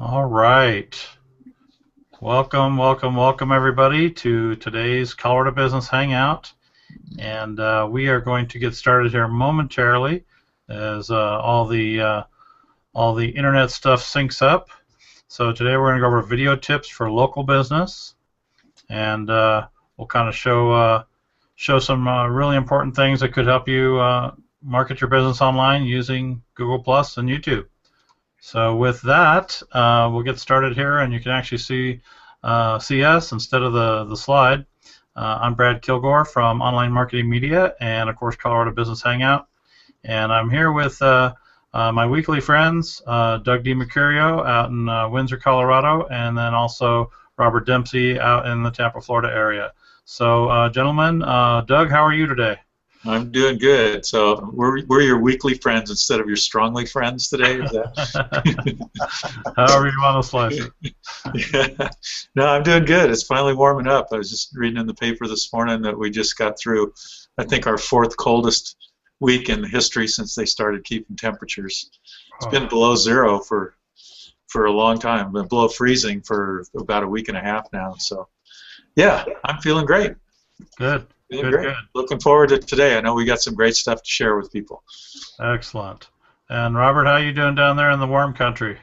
All right. Welcome, welcome, welcome, everybody, to today's Colorado Business Hangout. And we are going to get started here momentarily as all the internet stuff syncs up. So today we're going to go over video tips for local business, and we'll kind of show some really important things that could help you market your business online using Google Plus and YouTube. So with that, we'll get started here, and you can actually see us instead of the slide. I'm Brad Kilgore from Online Marketing Media and, of course, Colorado Business Hangout. And I'm here with my weekly friends, Doug DiMercurio out in Windsor, Colorado, and then also Robert Dempsey out in the Tampa, Florida area. So, gentlemen, Doug, how are you today? I'm doing good. So we're your weekly friends instead of your strongly friends today. Is that? However you want to slice it. Yeah. No, I'm doing good. It's finally warming up. I was just reading in the paper this morning that we just got through, I think, our fourth coldest week in history since they started keeping temperatures. It's been below zero for a long time. Been below freezing for about a week and a half now. So, yeah, I'm feeling great. Good. Good. Looking forward to today. I know we got some great stuff to share with people. Excellent. And Robert, how are you doing down there in the warm country?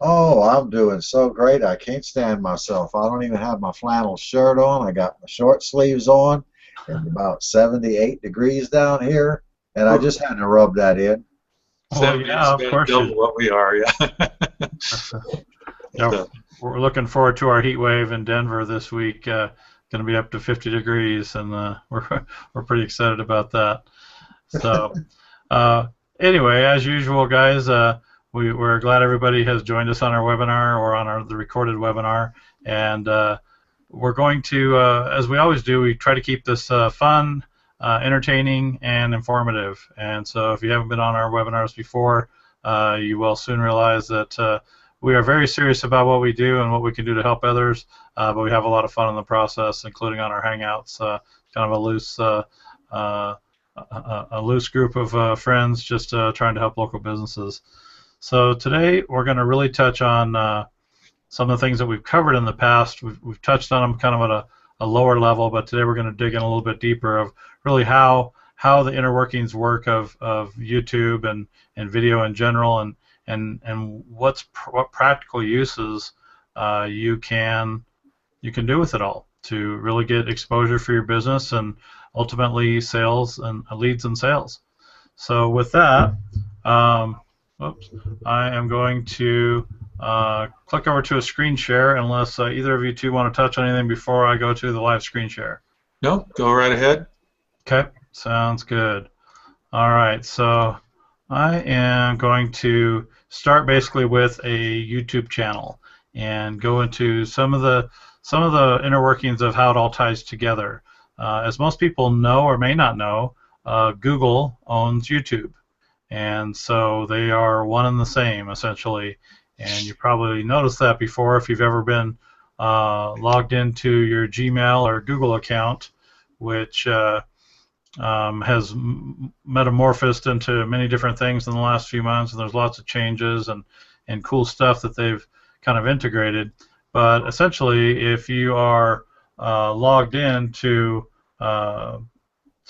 Oh, I'm doing so great. I can't stand myself. I don't even have my flannel shirt on. I got my short sleeves on. It's about 78 degrees down here, and I just had to rub that in. Well, yeah, of course. Double what we are, yeah. Yeah, we're looking forward to our heat wave in Denver this week. Going to be up to 50 degrees, and we're pretty excited about that. So, anyway, as usual, guys, we're glad everybody has joined us on our webinar or on the recorded webinar, and we're going to, as we always do, we try to keep this fun, entertaining, and informative. And so, if you haven't been on our webinars before, you will soon realize that we are very serious about what we do and what we can do to help others, but we have a lot of fun in the process, including on our Hangouts. Kind of a loose group of friends just trying to help local businesses. So today we're going to really touch on some of the things that we've covered in the past. We've touched on them kind of at a lower level, but today we're going to dig in a little bit deeper of really how the inner workings work of YouTube and video in general, and what practical uses you can do with it all to really get exposure for your business and ultimately sales and leads and sales. So with that, I am going to click over to a screen share unless either of you two want to touch on anything before I go to the live screen share. No, go right ahead. Okay, sounds good. All right, so I am going to start basically with a YouTube channel and go into some of the inner workings of how it all ties together. As most people know or may not know, Google owns YouTube, and so they are one and the same essentially. And you probably noticed that before if you've ever been logged into your Gmail or Google account, which has metamorphosed into many different things in the last few months, and there's lots of changes and cool stuff that they've kind of integrated. But essentially, if you are logged in to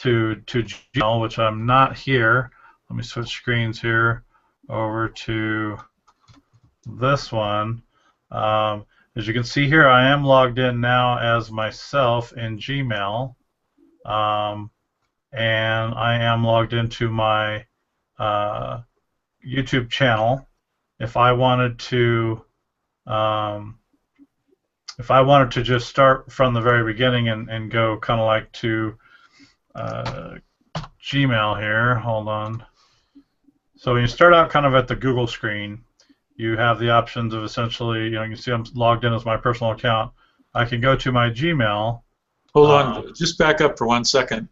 Gmail, which I'm not here, let me switch screens here over to this one. As you can see here, I am logged in now as myself in Gmail. And I am logged into my YouTube channel. If I wanted to just start from the very beginning and go kind of like to Gmail here, hold on. So when you start out kind of at the Google screen, you have the options of essentially, you can see I'm logged in as my personal account. I can go to my Gmail. Hold on, just back up for 1 second.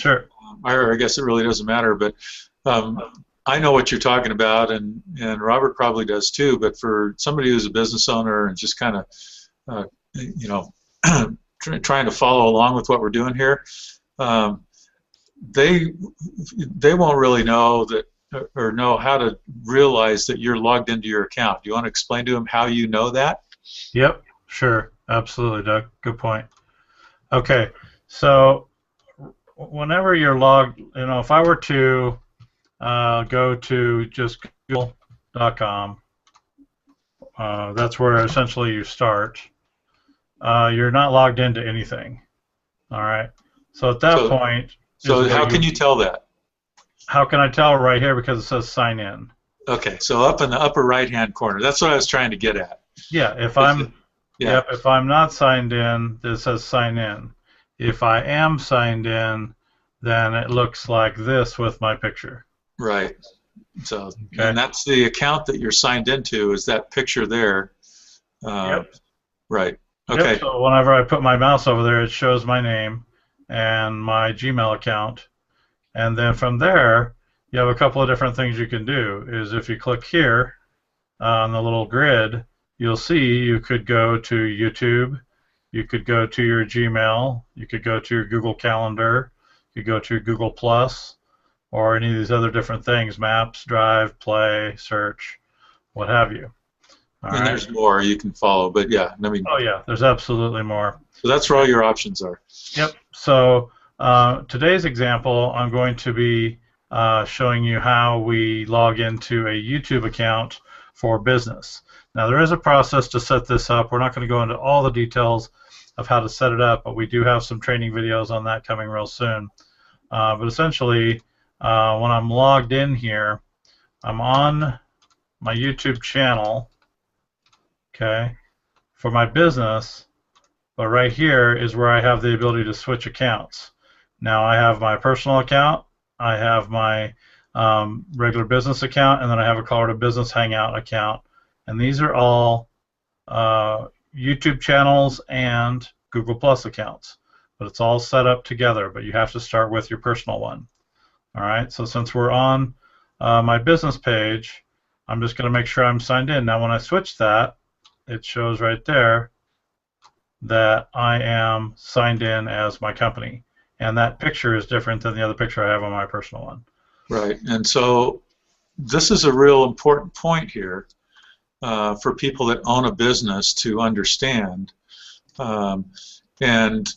Sure. I guess it really doesn't matter, but I know what you're talking about, and Robert probably does too. But for somebody who's a business owner and just kind of, trying to follow along with what we're doing here, they won't really know that or know how to realize that you're logged into your account? Do you want to explain to them how you know that? Yep, sure, absolutely, Doug. Good point. Okay, so whenever you're logged, if I were to go to just google.com, that's where essentially you start. You're not logged into anything. All right. So at that So, point is so where how can you tell that? How can I tell right here because it says sign in? Okay, so up in the upper right-hand corner. That's what I was trying to get at. Yeah, if Is it- I'm yeah, Yep, if I'm not signed in, it says sign in. If I am signed in, then it looks like this with my picture. right. So, Okay. and that's the account that you're signed into, is that picture there. Yep. Right. Yep. Okay. So whenever I put my mouse over there, it shows my name and my Gmail account. And then from there, you have a couple of different things you can do. Is if you click here on the little grid, you'll see you could go to YouTube, you could go to your Gmail, you could go to your Google Calendar, you could go to your Google Plus, or any of these other different things, Maps, Drive, Play, Search, what have you. All And right. there's more you can follow, but yeah, I mean, Oh yeah, there's absolutely more. so that's where all your options are. Yep. So today's example, I'm going to be showing you how we log into a YouTube account for business. Now there is a process to set this up. We're not going to go into all the details of how to set it up, but we do have some training videos on that coming real soon. But essentially, when I'm logged in here, I'm on my YouTube channel, okay, for my business. But right here is where I have the ability to switch accounts. Now I have my personal account, I have my regular business account, and then I have a Colorado Business Hangout account. And these are all YouTube channels and Google Plus accounts. But it's all set up together, but you have to start with your personal one. All right, so since we're on my business page, I'm just going to make sure I'm signed in. Now when I switch that, it shows right there that I am signed in as my company. And that picture is different than the other picture I have on my personal one. Right. And so this is a real important point here for people that own a business to understand. And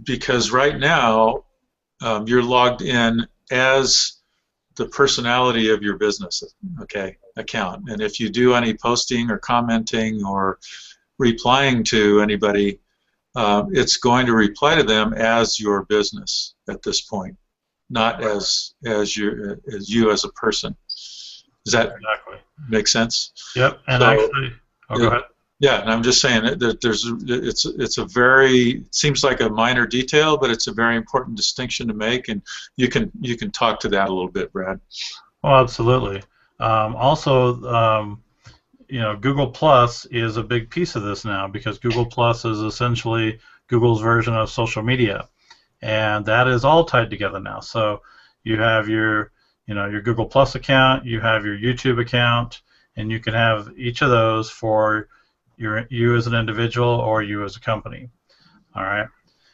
because right now you're logged in as the personality of your business, okay, account. And if you do any posting or commenting or replying to anybody, it's going to reply to them as your business at this point, not as you as a person. Does that make sense? Yep. And so, actually, go ahead. Yeah, and I'm just saying that it's a very, it seems like a minor detail, but it's a very important distinction to make, and you can talk to that a little bit, Brad. Oh, absolutely. Also, Google Plus is a big piece of this now because Google Plus is essentially Google's version of social media, and that is all tied together now. So you have your Google Plus account, you have your YouTube account, and you can have each of those for you as an individual or you as a company. All right.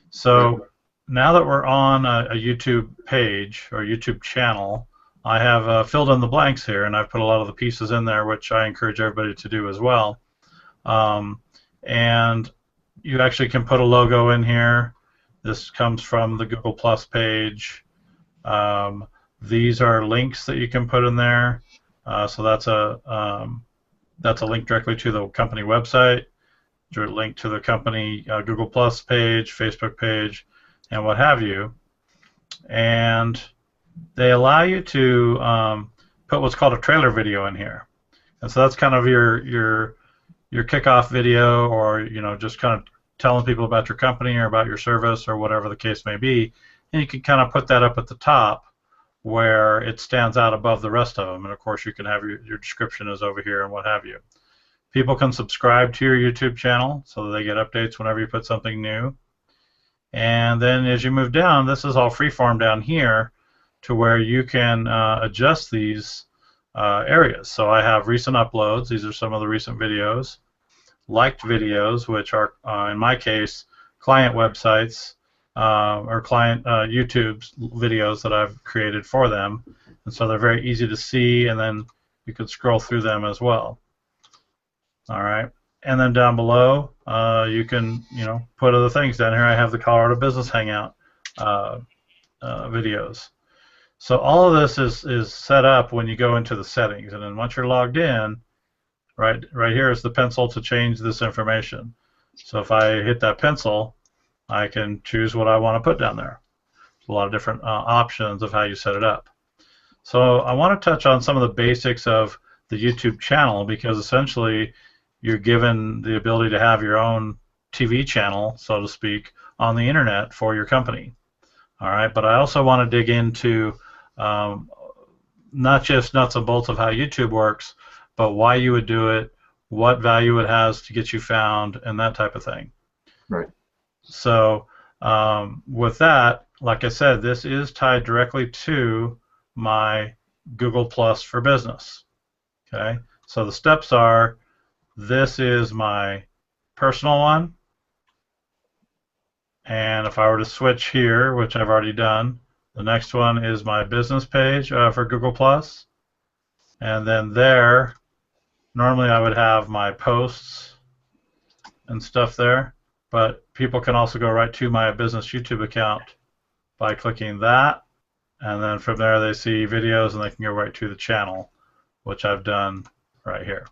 So now that we're on a YouTube page or YouTube channel, I have filled in the blanks here, and I've put a lot of the pieces in there, which I encourage everybody to do as well. And you actually can put a logo in here. This comes from the Google Plus page. These are links that you can put in there. So that's a link directly to the company website, a link to the company Google Plus page, Facebook page, and what have you. And they allow you to put what's called a trailer video in here. And so that's kind of your kickoff video, or just kind of telling people about your company or about your service or whatever the case may be. And you can kind of put that up at the top where it stands out above the rest of them. And of course you can have your description is over here and what have you. People can subscribe to your YouTube channel so that they get updates whenever you put something new. And then as you move down, this is all freeform down here to where you can adjust these areas. So I have recent uploads. These are some of the recent videos. Liked videos, which are, in my case, client websites, or client YouTube videos that I've created for them, and so they're very easy to see, and then you could scroll through them as well. All right, and then down below you can put other things. Down here I have the Colorado Business Hangout videos. So all of this is set up when you go into the settings, and then once you're logged in, right here is the pencil to change this information. So if I hit that pencil, I can choose what I want to put down there. There's a lot of different options of how you set it up. So I want to touch on some of the basics of the YouTube channel, because essentially you're given the ability to have your own TV channel, so to speak, on the internet for your company. All right, but I also want to dig into not just nuts and bolts of how YouTube works, but why you would do it, what value it has to get you found, and that type of thing. Right. So with that, like I said, this is tied directly to my Google Plus for Business. Okay, so the steps are, this is my personal one, and if I were to switch here, which I've already done, the next one is my business page for Google Plus, and then there, normally I would have my posts and stuff there, but people can also go right to my business YouTube account by clicking that, and then from there they see videos and they can go right to the channel, which I've done right here.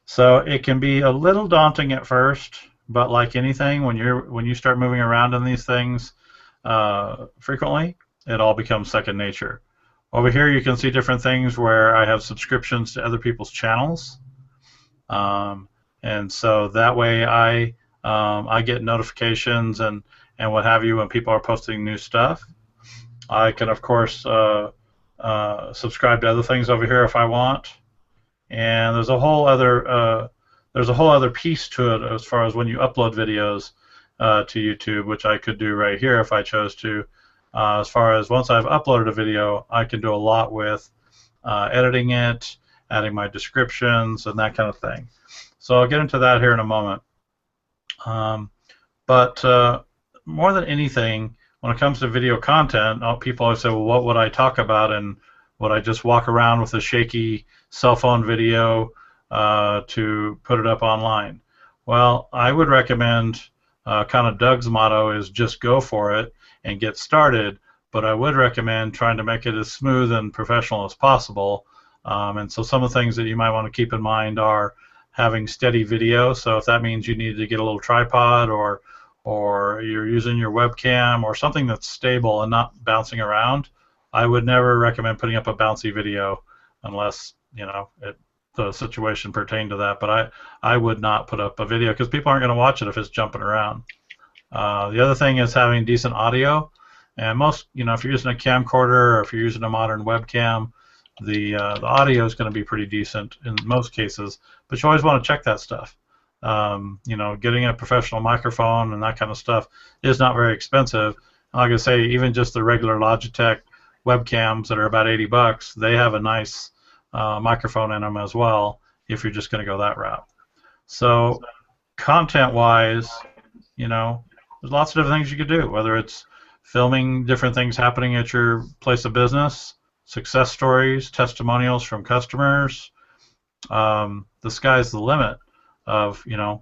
So it can be a little daunting at first, but like anything, when you start moving around in these things frequently, it all becomes second nature. Over here you can see different things where I have subscriptions to other people's channels, and so that way I get notifications and what have you when people are posting new stuff. I can of course subscribe to other things over here if I want, and there's a whole other piece to it as far as when you upload videos to YouTube, which I could do right here if I chose to. As far as once I've uploaded a video, I can do a lot with editing it, adding my descriptions, and that kind of thing. So I'll get into that here in a moment. But more than anything, when it comes to video content, people always say, well, what would I talk about, and would I just walk around with a shaky cell phone video to put it up online? Well, I would recommend, kind of Doug's motto is just go for it and get started, but I would recommend trying to make it as smooth and professional as possible. And so some of the things that you might want to keep in mind are having steady video. So if that means you need to get a little tripod, or you're using your webcam or something that's stable and not bouncing around, I would never recommend putting up a bouncy video unless the situation pertained to that. But I would not put up a video because people aren't going to watch it if it's jumping around. The other thing is having decent audio, and most, if you're using a camcorder or if you're using a modern webcam, the audio is going to be pretty decent in most cases. But you always want to check that stuff. Getting a professional microphone and that kind of stuff is not very expensive. Like I say, even just the regular Logitech webcams that are about $80, they have a nice microphone in them as well, if you're just going to go that route. So content-wise, there's lots of different things you could do, whether it's filming different things happening at your place of business, success stories, testimonials from customers. The sky's the limit of, you can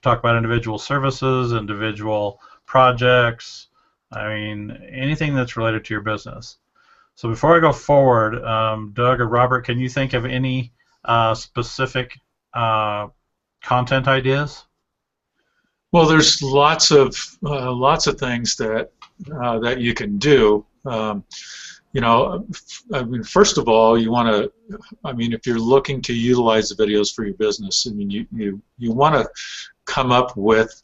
talk about individual services, individual projects, anything that's related to your business. So before I go forward, Doug or Robert, can you think of any specific content ideas? Well, there's lots of things that you can do. First of all, you want to. If you're looking to utilize the videos for your business, you want to come up with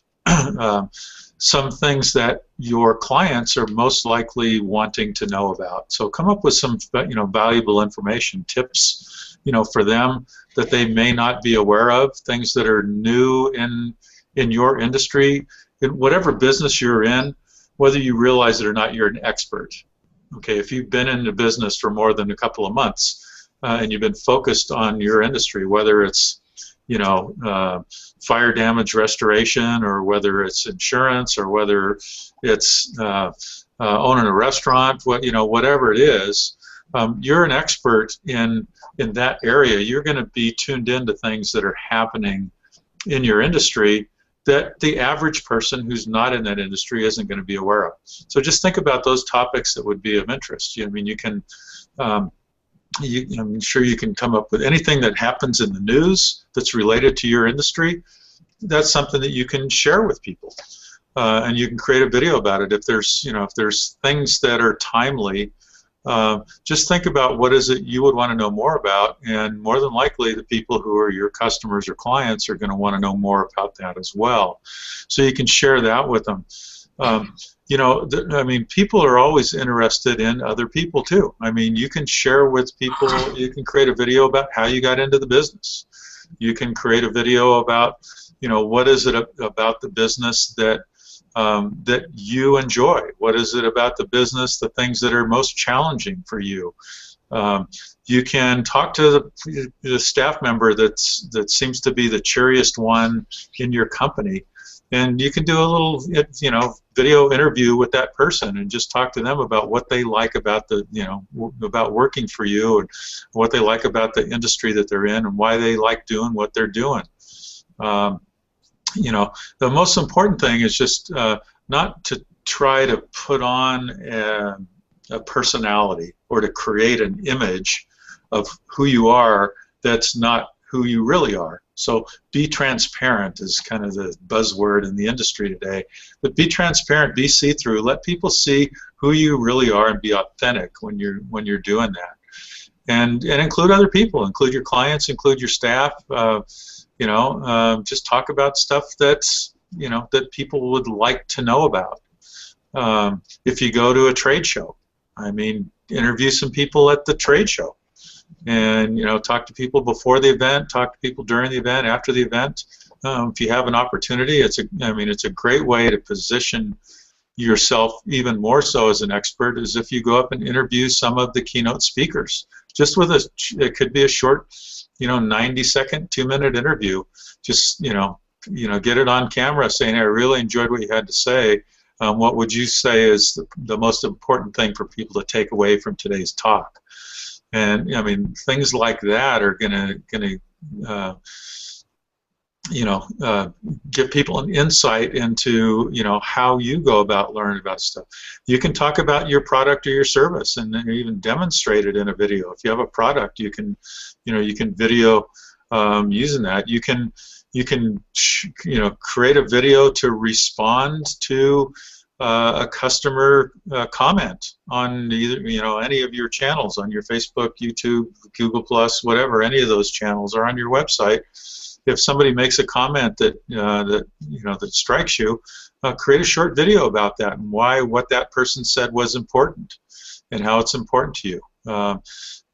some things that your clients are most likely wanting to know about. So come up with some valuable information, tips, for them that they may not be aware of, things that are new in your industry, in whatever business you're in, whether you realize it or not, you're an expert. Okay, if you've been in the business for more than a couple of months and you've been focused on your industry, whether it's fire damage restoration, or whether it's insurance, or whether it's owning a restaurant, whatever it is, you're an expert in that area. You're going to be tuned into things that are happening in your industry that the average person who's not in that industry isn't going to be aware of. So just think about those topics that would be of interest. I mean, you can, I'm sure you can come up with anything that happens in the news that's related to your industry. That's something that you can share with people, and you can create a video about it. If there's things that are timely, just think about what is it you would want to know more about, and more than likely the people who are your customers or clients are going to want to know more about that as well. So you can share that with them. I mean, people are always interested in other people too. I mean, you can share with people, you can create a video about how you got into the business. You can create a video about, what is it about the business that that you enjoy? What is it about the business, the things that are most challenging for you? You can talk to the staff member that seems to be the cheeriest one in your company, and you can do a little, video interview with that person and just talk to them about what they like about about working for you, and what they like about the industry that they're in, and why they like doing what they're doing. The most important thing is just not to try to put on a personality or to create an image of who you are that's not who you really are. So be transparent is kind of the buzzword in the industry today. But be transparent, be see-through. Let people see who you really are and be authentic when you're doing that. And include other people, include your clients, include your staff. Just talk about stuff that's that people would like to know about. If you go to a trade show, I mean, interview some people at the trade show, and talk to people before the event, talk to people during the event, after the event. If you have an opportunity, it's a great way to position yourself even more so as an expert, is if you go up and interview some of the keynote speakers. Just with it could be a short 90-second, 2-minute interview. Just get it on camera saying, "Hey, I really enjoyed what you had to say. What would you say is the most important thing for people to take away from today's talk?" And I mean, things like that are gonna give people an insight into how you go about learning about stuff. You can talk about your product or your service, and then even demonstrate it in a video. If you have a product, you can video using that. You can create a video to respond to a customer comment on either any of your channels, on your Facebook, YouTube, Google Plus, whatever, any of those channels, or on your website. If somebody makes a comment that that strikes you, create a short video about that and why what that person said was important and how it's important to you.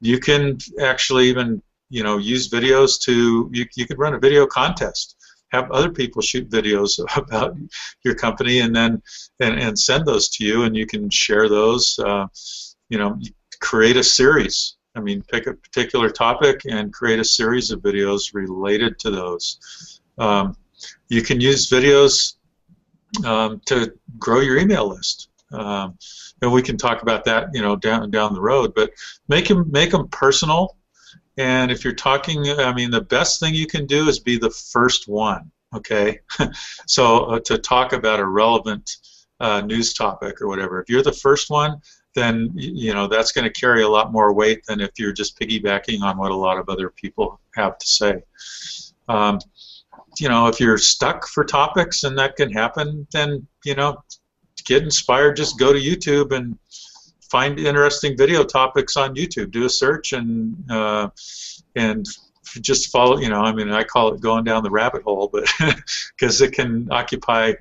You can actually even use videos to you could run a video contest. Have other people shoot videos about your company and then and send those to you, and you can share those. Create a series. I mean, pick a particular topic and create a series of videos related to those. You can use videos to grow your email list, and we can talk about that, down the road. But make them personal. And if you're talking, I mean, the best thing you can do is be the first one. Okay, so to talk about a relevant news topic or whatever. If you're the first one, then that's going to carry a lot more weight than if you're just piggybacking on what a lot of other people have to say. If you're stuck for topics, and that can happen, then get inspired. Just go to YouTube and find interesting video topics on YouTube. Do a search and just follow. I mean, I call it going down the rabbit hole, but because it can occupy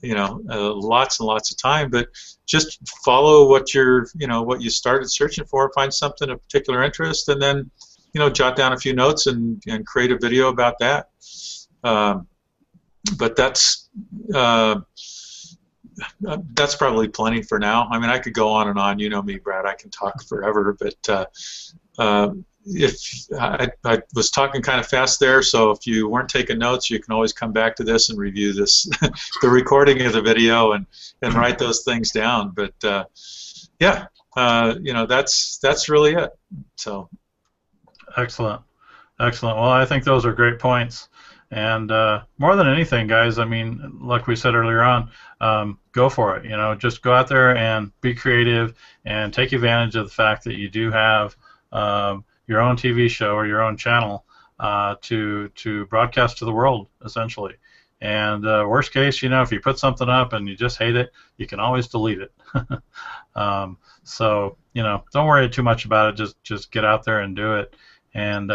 lots and lots of time. But just follow what what you started searching for. Find something of particular interest, and then jot down a few notes and create a video about that. But that's probably plenty for now. I mean, I could go on and on. You know me, Brad. I can talk forever, but if I was talking kind of fast there, so if you weren't taking notes, you can always come back to this and review this, the recording of the video, and write those things down. But yeah, you know, that's really it. So Excellent. Excellent. Well, I think those are great points. And more than anything, guys, I mean, like we said earlier on, go for it. You know, just go out there and be creative and take advantage of the fact that you do have your own TV show or your own channel to broadcast to the world, essentially. And worst case, you know, if you put something up and you just hate it, you can always delete it. So, you know, don't worry too much about it. Just get out there and do it. And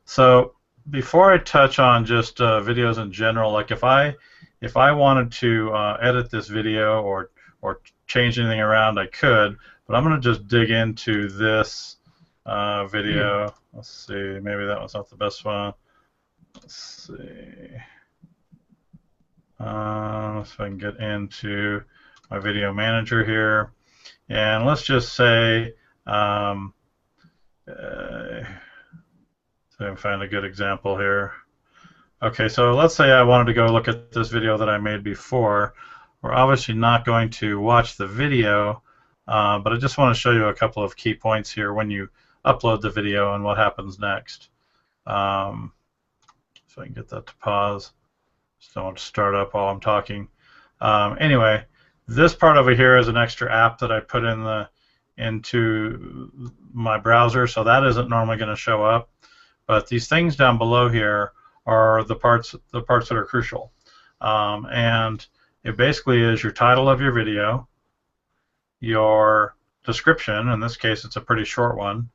so before I touch on just videos in general, like if I wanted to edit this video or change anything around, I could. But I'm going to just dig into this video. Let's see. Maybe that one's not the best one. Let's see. Let's see if I can get into my video manager here. And let's just say, so I can find a good example here. Okay, so let's say I wanted to go look at this video that I made before. We're obviously not going to watch the video, but I just want to show you a couple of key points here when you upload the video and what happens next. So I can get that to pause. Just don't want to start up while I'm talking. Anyway, this part over here is an extra app that I put into my browser, so that isn't normally going to show up. But these things down below here are the parts that are crucial. And it basically is your title of your video, your description. In this case, it's a pretty short one.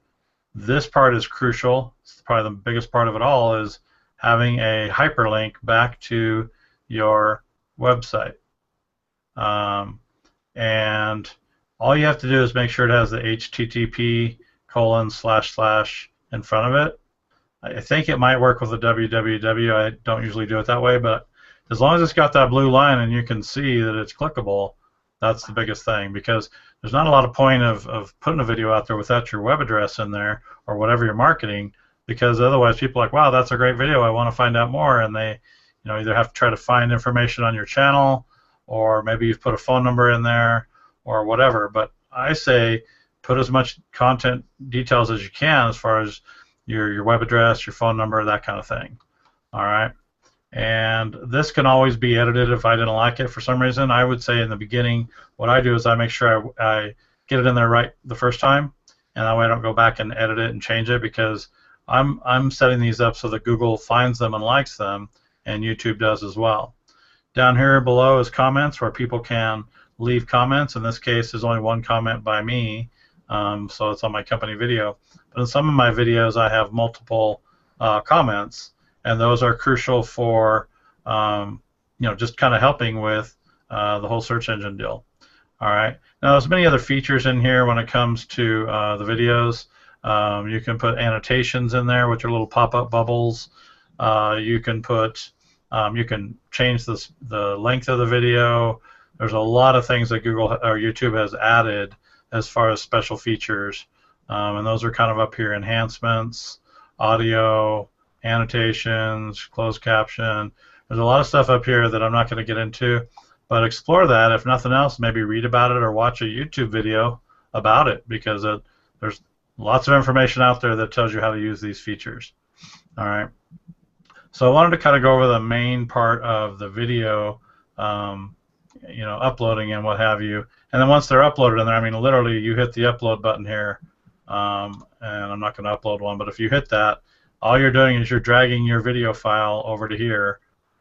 This part is crucial. It's probably the biggest part of it all, is having a hyperlink back to your website. And all you have to do is make sure it has the http:// in front of it. I think it might work with the www. I don't usually do it that way, but as long as it's got that blue line and you can see that it's clickable, that's the biggest thing, because there's not a lot of point of putting a video out there without your web address in there or whatever you're marketing, because otherwise people are like, wow, that's a great video, I want to find out more, and they, you know, either have to try to find information on your channel, or maybe you've put a phone number in there or whatever. But I say put as much content details as you can, as far as your web address, your phone number, that kind of thing. All right. And this can always be edited if I didn't like it for some reason. I would say in the beginning, what I do is I make sure I get it in there right the first time, and that way I don't go back and edit it and change it, because I'm setting these up so that Google finds them and likes them, and YouTube does as well. Down here below is comments, where people can leave comments. In this case, there's only one comment by me, so it's on my company video. But in some of my videos, I have multiple comments, and those are crucial for you know, just kind of helping with the whole search engine deal. All right. Now, there's many other features in here when it comes to the videos. You can put annotations in there, which are little pop-up bubbles. You can change the length of the video. There's a lot of things that Google or YouTube has added as far as special features, and those are kind of up here: enhancements, audio, annotations, closed caption. There's a lot of stuff up here that I'm not going to get into, but explore that. If nothing else, maybe read about it or watch a YouTube video about it, because there's lots of information out there that tells you how to use these features. All right. So I wanted to kind of go over the main part of the video, you know, uploading and what have you. And then once they're uploaded in there, I mean, literally, you hit the upload button here, and I'm not going to upload one, but if you hit that, all you're doing is you're dragging your video file over to here,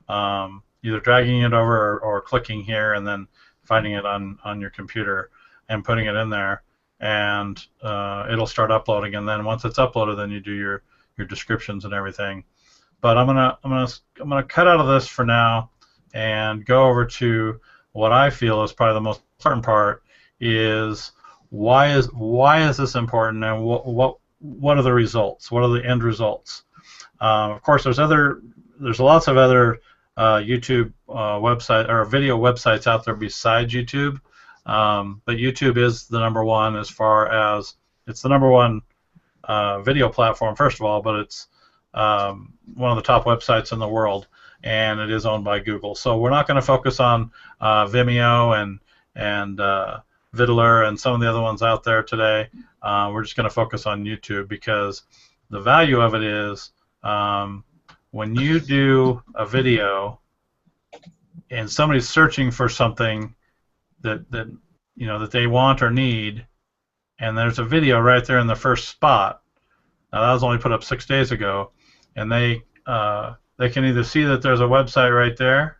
either dragging it over or clicking here and then finding it on your computer and putting it in there, and it'll start uploading. And then once it's uploaded, then you do your descriptions and everything. But I'm gonna cut out of this for now and go over to what I feel is probably the most important part, is why is this important, and what are the results? What are the end results? Of course, there's lots of other YouTube website or video websites out there besides YouTube, but YouTube is the number one, as far as it's the number one video platform, first of all, but it's one of the top websites in the world, and it is owned by Google. So we're not going to focus on Vimeo and Vidler and some of the other ones out there today. We're just going to focus on YouTube, because the value of it is when you do a video and somebody's searching for something that they want or need, and there's a video right there in the first spot. Now that was only put up 6 days ago, and they can either see that there's a website right there,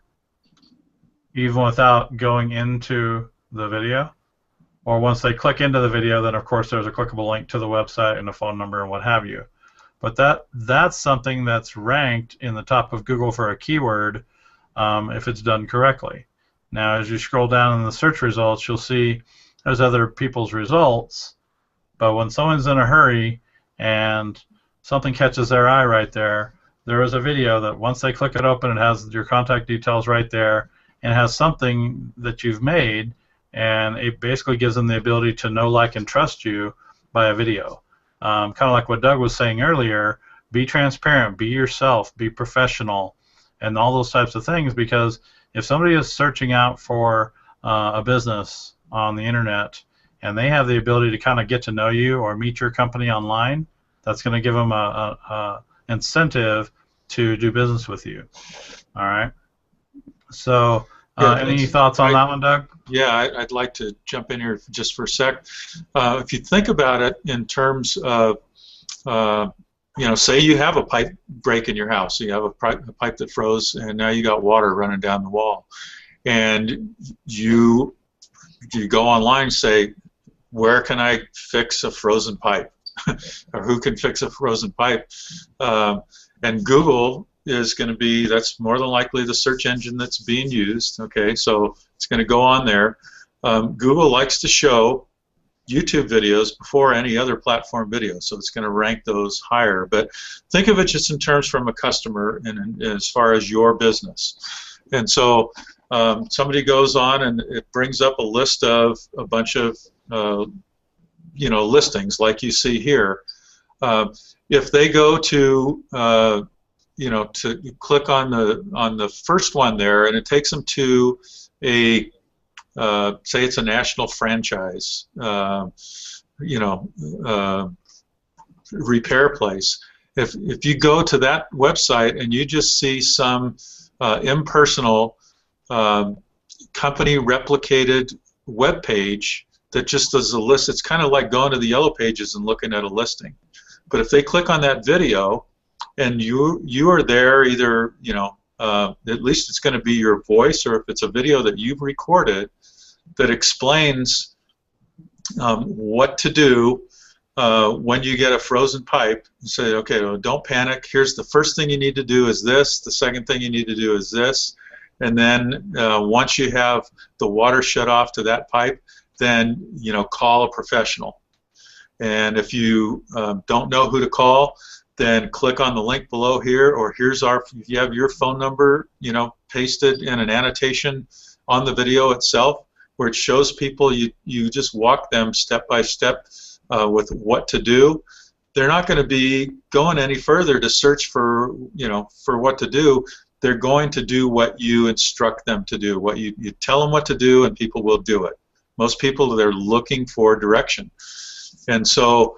even without going into the video, or once they click into the video, then of course there's a clickable link to the website and a phone number and what have you. But that's something that's ranked in the top of Google for a keyword if it's done correctly. Now, as you scroll down in the search results, you'll see there's other people's results, but when someone's in a hurry and something catches their eye right there, there is a video that once they click it open, it has your contact details right there and has something that you've made, and it basically gives them the ability to know, like, and trust you by a video. Kind of like what Doug was saying earlier, be transparent, be yourself, be professional, and all those types of things, because if somebody is searching out for a business on the internet and they have the ability to kind of get to know you or meet your company online, that's going to give them a incentive to do business with you. All right. So, any thoughts on that one, Doug? Yeah, I'd like to jump in here just for a sec. If you think about it in terms of, say you have a pipe break in your house, so you have a pipe that froze, and now you got water running down the wall, and you go online and say, where can I fix a frozen pipe, or who can fix a frozen pipe, and Google is going to be, that's more than likely the search engine that's being used. Okay, so it's going to go on there. Google likes to show YouTube videos before any other platform video, so it's going to rank those higher. But think of it just in terms from a customer and as far as your business. And so somebody goes on and it brings up a list of a bunch of listings like you see here. If they go to to click on the first one there, and it takes them to a say it's a national franchise, repair place. If you go to that website and you just see some impersonal company replicated web page that just does a list, it's kind of like going to the yellow pages and looking at a listing. But if they click on that video and you are there, either at least it's going to be your voice, or if it's a video that you've recorded that explains what to do when you get a frozen pipe. You say, okay, well, don't panic. Here's the first thing you need to do is this. The second thing you need to do is this. And then once you have the water shut off to that pipe, then call a professional. And if you don't know who to call, then click on the link below here, or here's if you have your phone number, pasted in an annotation on the video itself, where it shows people, you just walk them step by step with what to do. They're not going to be going any further to search for what to do. They're going to do what you instruct them to do. What you tell them what to do, and people will do it. Most people, they're looking for direction. And so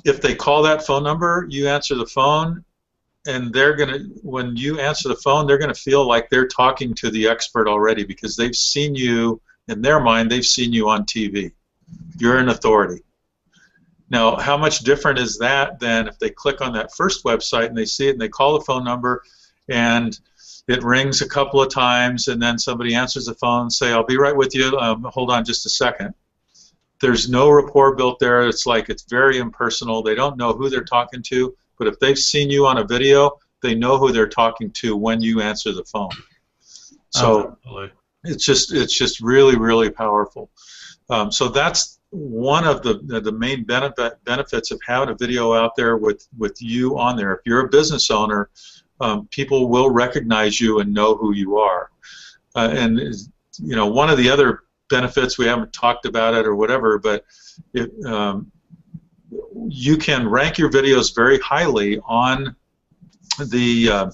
if they call that phone number, you answer the phone, and when you answer the phone, they're going to feel like they're talking to the expert already, because they've seen you, in their mind, they've seen you on TV. You're an authority. Now, how much different is that than if they click on that first website and they see it and they call the phone number and it rings a couple of times, and then somebody answers the phone and say, I'll be right with you, hold on just a second. There's no rapport built there. It's very impersonal. They don't know who they're talking to, but if they've seen you on a video, they know who they're talking to when you answer the phone. So it's just really, really powerful. So that's one of the main benefits of having a video out there with you on there. If you're a business owner, people will recognize you and know who you are. And one of the other benefits, we haven't talked about it or whatever, but you can rank your videos very highly on the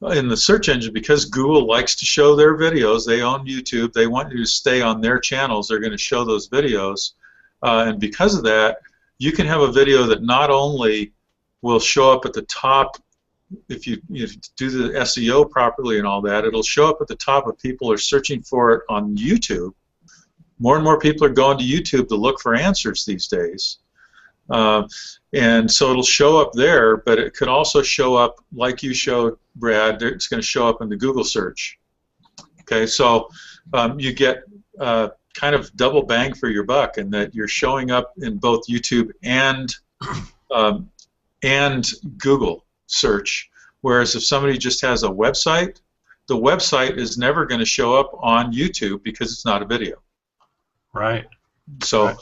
in the search engine, because Google likes to show their videos. They own YouTube. They want you to stay on their channels. They're going to show those videos. And because of that, you can have a video that not only will show up at the top, if you do the SEO properly and all that, it'll show up at the top if people are searching for it on YouTube. More and more people are going to YouTube to look for answers these days. And so it'll show up there, but it could also show up, like you showed, Brad, it's going to show up in the Google search. Okay, so you get kind of double bang for your buck in that you're showing up in both YouTube and Google search. Whereas if somebody just has a website, the website is never going to show up on YouTube because it's not a video. Right. So, right.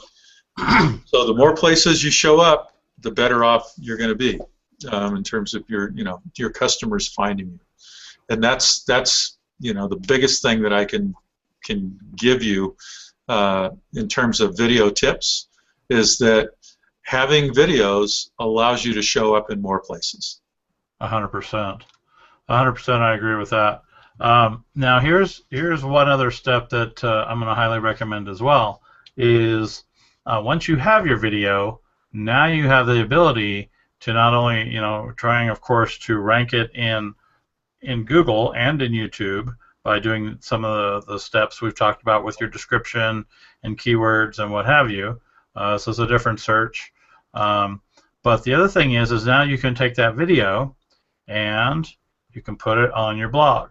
So the more places you show up, the better off you're going to be in terms of your customers finding you. And that's the biggest thing that I can give you in terms of video tips, is that having videos allows you to show up in more places. 100%. 100%. I agree with that. Now here's one other step that I'm going to highly recommend as well. Is once you have your video, now you have the ability to not only trying, of course, to rank it in Google and in YouTube by doing some of the steps we've talked about with your description and keywords and what have you. So it's a different search. But the other thing is now you can take that video and you can put it on your blog.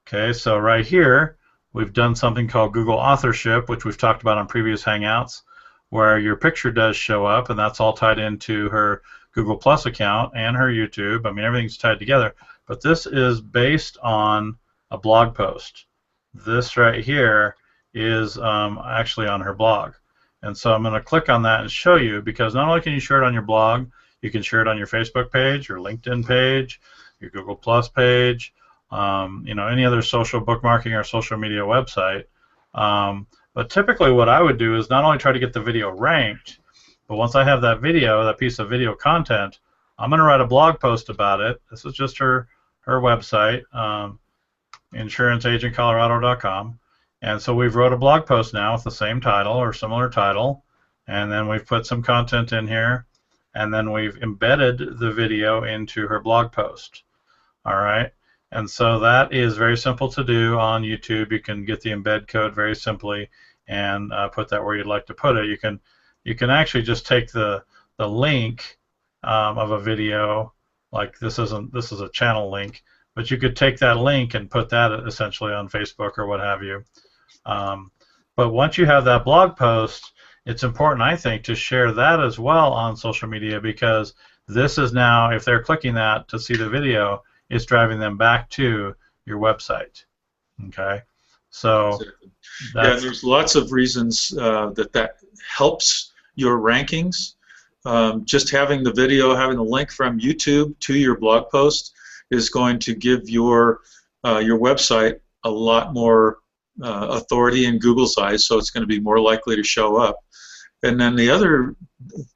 Okay, so right here we've done something called Google authorship, which we've talked about on previous Hangouts, where your picture does show up, and that's all tied into her Google Plus account and her YouTube. I mean, everything's tied together. But this is based on a blog post. This right here is actually on her blog. And so I'm going to click on that and show you, because not only can you share it on your blog, you can share it on your Facebook page, your LinkedIn page, your Google Plus page, any other social bookmarking or social media website. But typically what I would do is not only try to get the video ranked, but once I have that video, that piece of video content, I'm going to write a blog post about it. This is just her website, insuranceagentcolorado.com. And so we've wrote a blog post now with the same title or similar title, and then we've put some content in here, and then we've embedded the video into her blog post. All right. And so that is very simple to do on YouTube. You can get the embed code very simply and put that where you'd like to put it. You can actually just take the link of a video, like this is a channel link, but you could take that link and put that essentially on Facebook or what have you. But once you have that blog post, it's important, I think, to share that as well on social media, because this is now, if they're clicking that to see the video, it's driving them back to your website. Okay, so yeah, there's lots of reasons that helps your rankings. Just having the video, having the link from YouTube to your blog post is going to give your website a lot more authority in Google's eyes, so it's going to be more likely to show up. And then the other,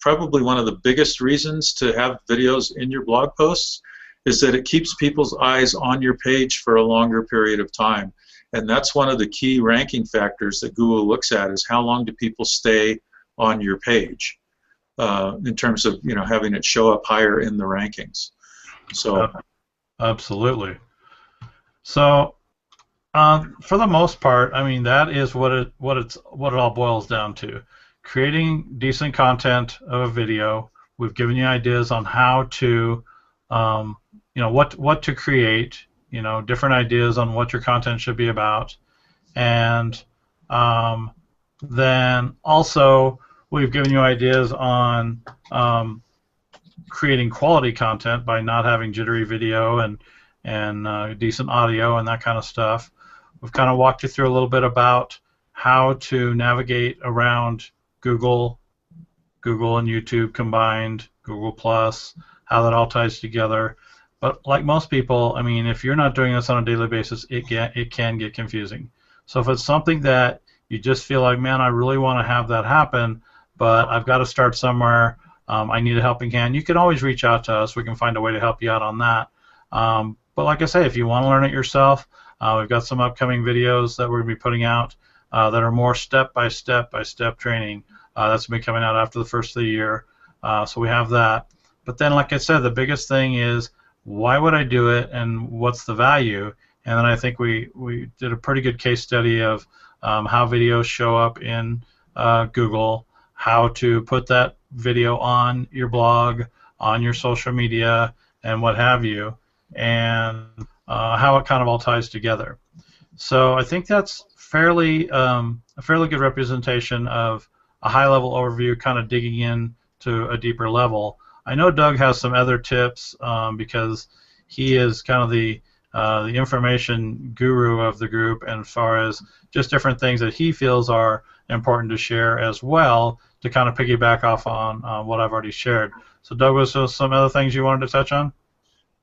probably one of the biggest reasons to have videos in your blog posts, is that it keeps people's eyes on your page for a longer period of time. And that's one of the key ranking factors that Google looks at, is how long do people stay on your page in terms of having it show up higher in the rankings. So absolutely. So for the most part, I mean, that is what it all boils down to. Creating decent content of a video. We've given you ideas on how to what to create, different ideas on what your content should be about, and then also we've given you ideas on creating quality content by not having jittery video and decent audio and that kind of stuff. We've kind of walked you through a little bit about how to navigate around Google and YouTube combined, Google Plus, how that all ties together. But like most people, I mean, if you're not doing this on a daily basis, it can get confusing. So if it's something that you just feel like, man, I really want to have that happen, but I've got to start somewhere, I need a helping hand, you can always reach out to us. We can find a way to help you out on that. But like I say, if you want to learn it yourself, we've got some upcoming videos that we're going to be putting out that are more step-by-step training. That's going to be coming out after the first of the year. So we have that. But then, like I said, the biggest thing is, why would I do it, and what's the value? And then I think we did a pretty good case study of how videos show up in Google, how to put that video on your blog, on your social media, and what have you, and how it kind of all ties together. So I think that's a fairly good representation of a high-level overview, kind of digging in to a deeper level. I know Doug has some other tips because he is kind of the information guru of the group, and as far as just different things that he feels are important to share as well, to kind of piggyback off on what I've already shared. So Doug, was there some other things you wanted to touch on?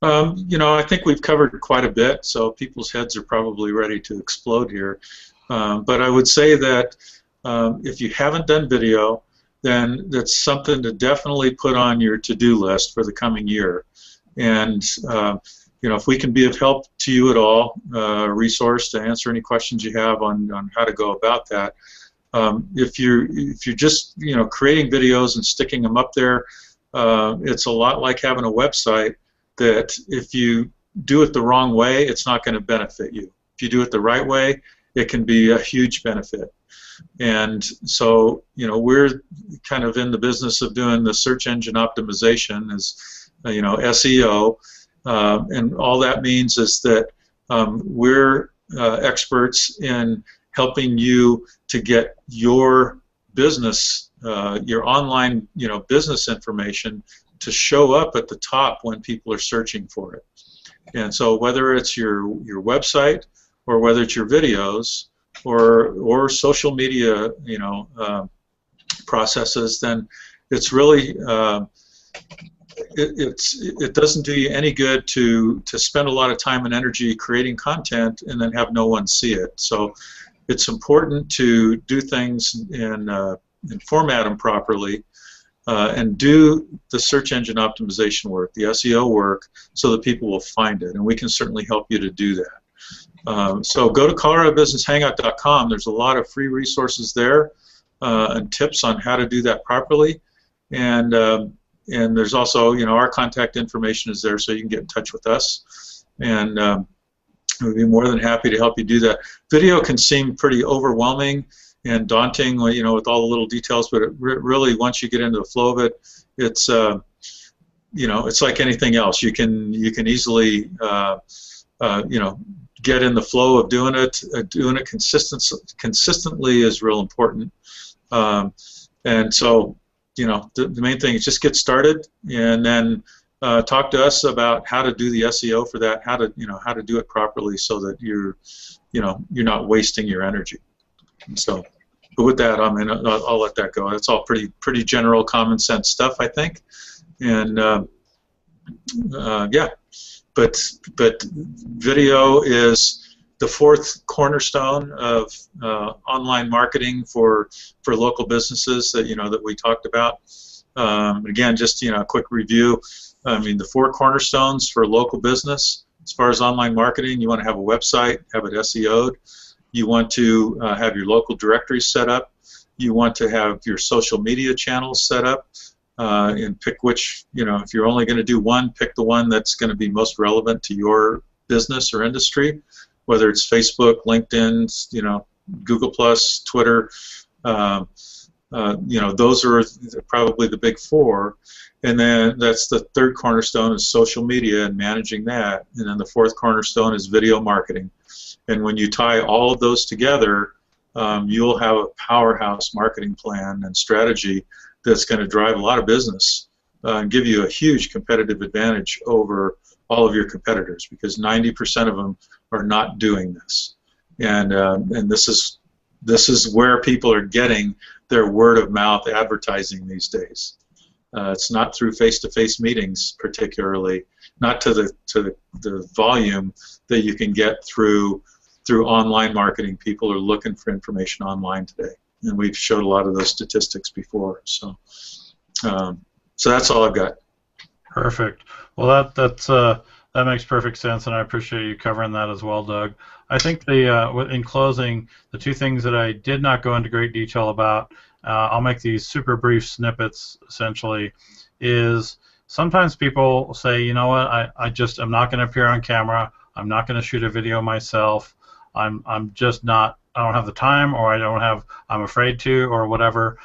I think we've covered quite a bit, so people's heads are probably ready to explode here. But I would say that if you haven't done video, then that's something to definitely put on your to-do list for the coming year. And if we can be of help to you at all, a resource to answer any questions you have on how to go about that. If you're just creating videos and sticking them up there, it's a lot like having a website that if you do it the wrong way, it's not going to benefit you. If you do it the right way, it can be a huge benefit. And so, we're kind of in the business of doing the search engine optimization, as SEO, and all that means is that we're experts in helping you to get your business, your online, business information to show up at the top when people are searching for it. And so whether it's your website, or whether it's your videos, or social media, processes, then it's really it doesn't do you any good to spend a lot of time and energy creating content and then have no one see it. So it's important to do things and format them properly, and do the search engine optimization work, the SEO work, so that people will find it, and we can certainly help you to do that. So go to ColoradoBusinessHangout.com. There's a lot of free resources there and tips on how to do that properly, and there's also, our contact information is there, so you can get in touch with us, and we'd be more than happy to help you do that. Video can seem pretty overwhelming and daunting, with all the little details, but it really, once you get into the flow of it, it's it's like anything else. You can easily get in the flow of doing it. Doing it consistently is real important. And so, the main thing is just get started, and then talk to us about how to do the SEO for that, how to do it properly, so that you're not wasting your energy. So, but with that, I'll let that go. That's all pretty general, common sense stuff, I think. And yeah, but video is the fourth cornerstone of online marketing for local businesses that we talked about. Again, just a quick review. The four cornerstones for local business as far as online marketing: you want to have a website, have it SEO'd. You want to have your local directory set up. You want to have your social media channels set up, and pick which, if you're only going to do one, pick the one that's going to be most relevant to your business or industry, whether it's Facebook, LinkedIn, Google+, Twitter. Those are probably the big four. And then that's the third cornerstone, is social media and managing that. And then the fourth cornerstone is video marketing. And when you tie all of those together, you'll have a powerhouse marketing plan and strategy that's going to drive a lot of business and give you a huge competitive advantage over all of your competitors, because 90% of them are not doing this. And this is where people are getting their word-of-mouth advertising these days. It's not through face-to-face meetings, particularly, not to the volume that you can get through online marketing. People are looking for information online today, and we've showed a lot of those statistics before. So So that's all I've got. Perfect. Well, that makes perfect sense, and I appreciate you covering that as well, Doug. I think in closing, the two things that I did not go into great detail about, I'll make these super brief snippets. Essentially, is sometimes people say, you know what, I'm not going to appear on camera. I'm not going to shoot a video myself. I'm just not. I don't have the time, or I'm afraid to, or whatever.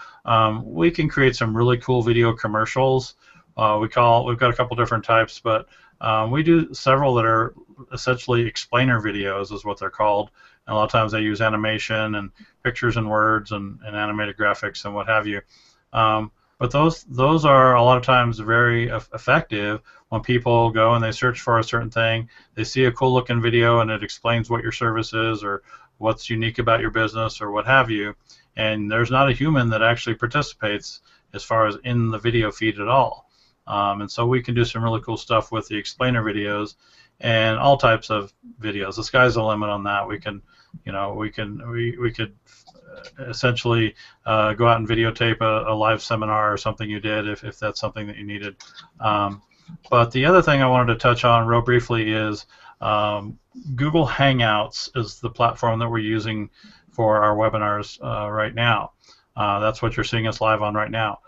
We can create some really cool video commercials. We've got a couple different types, but we do several that are essentially explainer videos, is what they're called. And a lot of times they use animation and pictures and words and animated graphics and what have you. But those are a lot of times very effective when people go and they search for a certain thing. They see a cool looking video and it explains what your service is or what's unique about your business or what have you. And there's not a human that actually participates as far as in the video feed at all. And so we can do some really cool stuff with the explainer videos and all types of videos. The sky's the limit on that. We could essentially go out and videotape a live seminar or something you did if that's something that you needed. But the other thing I wanted to touch on real briefly is Google Hangouts is the platform that we're using for our webinars right now. That's what you're seeing us live on right now.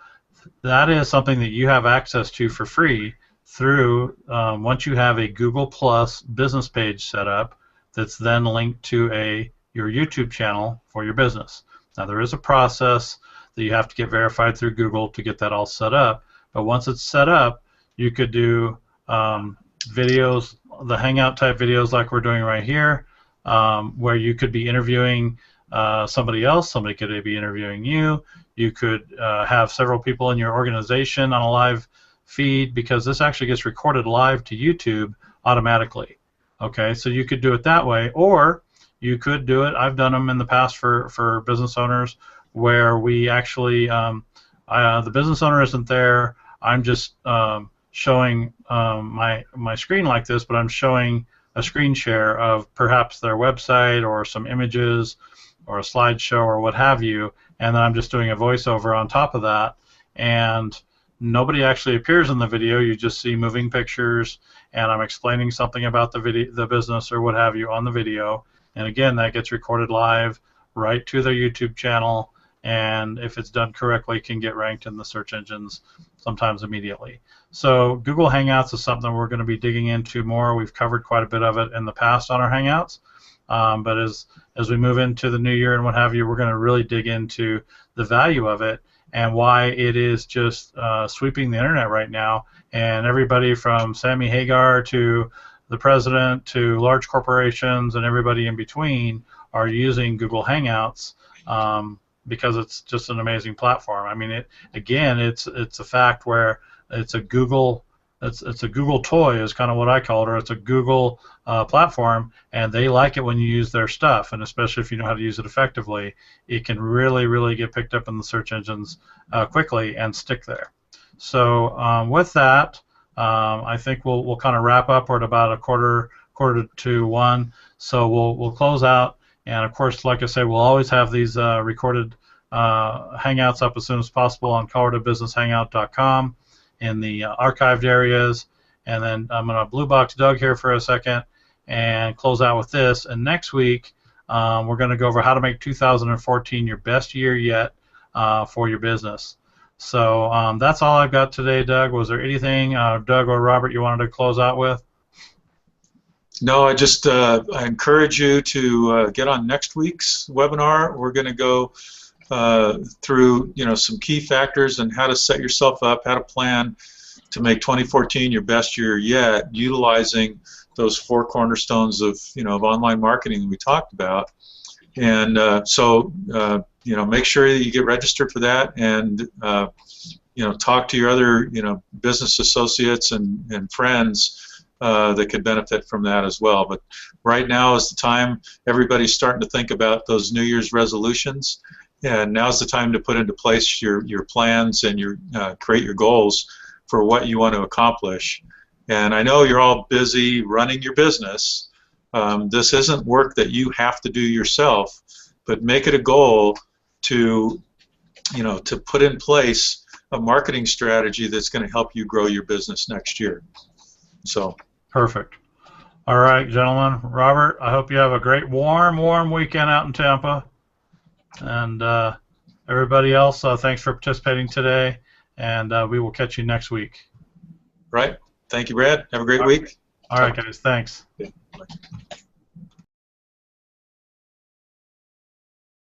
That is something that you have access to for free through once you have a Google Plus business page set up that's then linked to your YouTube channel for your business. Now there is a process that you have to get verified through Google to get that all set up, but once it's set up, you could do videos, the Hangout type videos like we're doing right here, where you could be interviewing somebody else, somebody could be interviewing you. You could have several people in your organization on a live feed, because this actually gets recorded live to YouTube automatically. Okay, so you could do it that way, or you could do it. I've done them in the past for business owners where we actually, the business owner isn't there. I'm just showing my screen like this, but I'm showing a screen share of perhaps their website or some images or a slideshow or what have you, and then I'm just doing a voiceover on top of that, and nobody actually appears in the video. You just see moving pictures, and I'm explaining something about the business or what have you on the video, and again, that gets recorded live right to their YouTube channel, and if it's done correctly, can get ranked in the search engines sometimes immediately. So Google Hangouts is something we're going to be digging into more. We've covered quite a bit of it in the past on our Hangouts. But as we move into the new year and what have you, we're going to really dig into the value of it and why it is just sweeping the internet right now. And everybody from Sammy Hagar to the president to large corporations and everybody in between are using Google Hangouts because it's just an amazing platform. I mean, it's a fact where it's a Google toy is kind of what I call it, or it's a Google platform, and they like it when you use their stuff, and especially if you know how to use it effectively, it can really, really get picked up in the search engines quickly and stick there. So with that, I think we'll kind of wrap up. We're at about a quarter to one, so we'll close out. And of course, like I say, we'll always have these recorded Hangouts up as soon as possible on coloradobusinesshangout.com in the archived areas. And then I'm going to blue box Doug here for a second and close out with this. And next week, we're going to go over how to make 2014 your best year yet for your business. So that's all I've got today, Doug. Was there anything, Doug or Robert, you wanted to close out with? No, I encourage you to get on next week's webinar. We're going to go through some key factors and how to set yourself up, how to plan to make 2014 your best year yet, utilizing those 4 cornerstones of online marketing that we talked about. And so make sure that you get registered for that, and talk to your other business associates and friends that could benefit from that as well. But right now is the time everybody's starting to think about those New Year's resolutions, and now's the time to put into place your plans and create your goals for what you want to accomplish. And I know you're all busy running your business. This isn't work that you have to do yourself, but make it a goal to put in place a marketing strategy that's going to help you grow your business next year. So Perfect. All right, gentlemen. Robert, I hope you have a great warm weekend out in Tampa. And everybody else, thanks for participating today. And we will catch you next week. right. Thank you, Brad. Have a great week. All right, guys. Thanks. Okay. Bye.